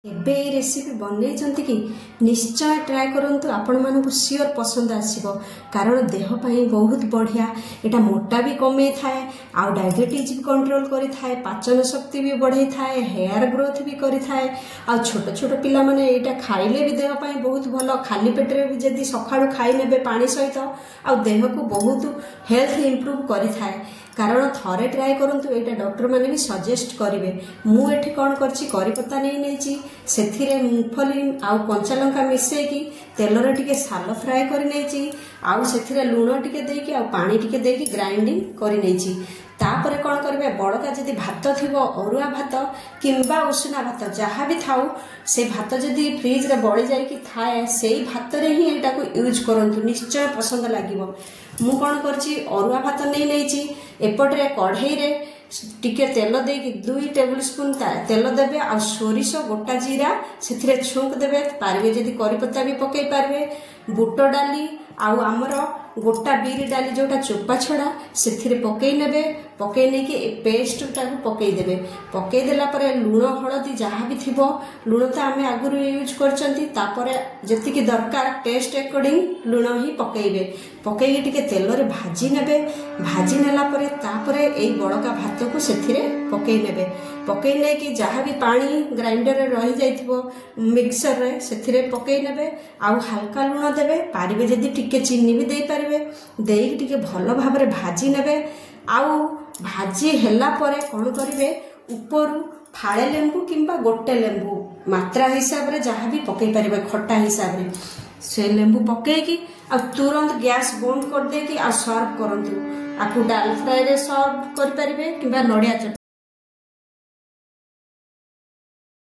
एबे ये रेसिपी बनई कि निश्चय ट्राए करंतु आपण मानकु सियोर पसंद आसीबो कारण देह पई बहुत बढ़िया। एटा मोटा भी कमे थाए आ डायबिटीज भी कंट्रोल करि थाए, पाचन शक्ति भी बढ़े थाए, हेयर ग्रोथ भी करि थाए। आ छोट छोट पिला माने एटा खाइले भी देह पई बहुत भलो। खाली पेट रे भी जदी सखाळु खाइ नेबे पानी सहित आ देह को बहुत हेल्थ इंप्रूव करि थाए। कारण थरे ट्राए करंतु एटा डॉक्टर माने भी सजेस्ट करिवे। मु एठी कोन करछि करी पत्ता नै नेछि सेथिरे मूंगफली आउ कंचा लंका मिसै की तेल रे टिके सालो फ्राई करि नेछि आउ सेथिरे लूण टिके देकी आउ पानी टिके देकी ग्राइंडिंग करि नेछि। तापरे कोन करबे बड़का जदी भात थिबो अरुआ भात किंबा उषुना भात जहाँ भी थाउ से भात जदी फ्रिज रे बळी जाई की थाए सेही भात रे ही एटा को यूज करंतु निश्चय पसंद लागिवो। मु कोन करछि अरुआ भात नै नेछि एपटरे कढ़ई रे टिके तेल देकी 2 टेबल स्पून तेल देबे आ सोरिष गोटा जीरा सेथिरे छुंक देबे। पारबे जदी करी पत्ता भी पकई पारबे, बुट डाली आउ हमर गोटा बीरी डाली जोटा चोपा छड़ा सेथिरे पकई नेबे। पकई नै कि पेस्ट टाको पकई देबे। पकई देला परे लूण हळदी जहाँ भी थिबो लूण तो आमे आगुरु यूज करचंती तापरे जति कि दरकार टेस्ट अकॉर्डिंग लूण ही पकईबे। पकई टिके तेल रे भाजी नेबे। भाजी नेला परे तापरे एई बड़का भात को सेथिरे पकई नेबे। पकई नै कि जहाँ भी पानी ग्राइंडर रे रही जाइथिबो मिक्सर रे सेथिरे पकई नेबे आउ हल्का लूण देबे। पारिबे जदी टिके चीनी भी देई पारिबे देई टिके भलो भाबरे भाजी नेबे। आउ भाजी हेला परे कोन करिवे ऊपरु फाळे लेंबू किंबा गोटे लेंबू मात्रा हिसाब रे जहाँ भी पकई पारिबे खट्टा हिसाब रे से लेंबू पकई की आ तुरंत गैस बंद कर दे कि आ सर्व करंतु। आपु दाल फ्राई रे सर्व कर पारिबे किंबा नडिया चटनी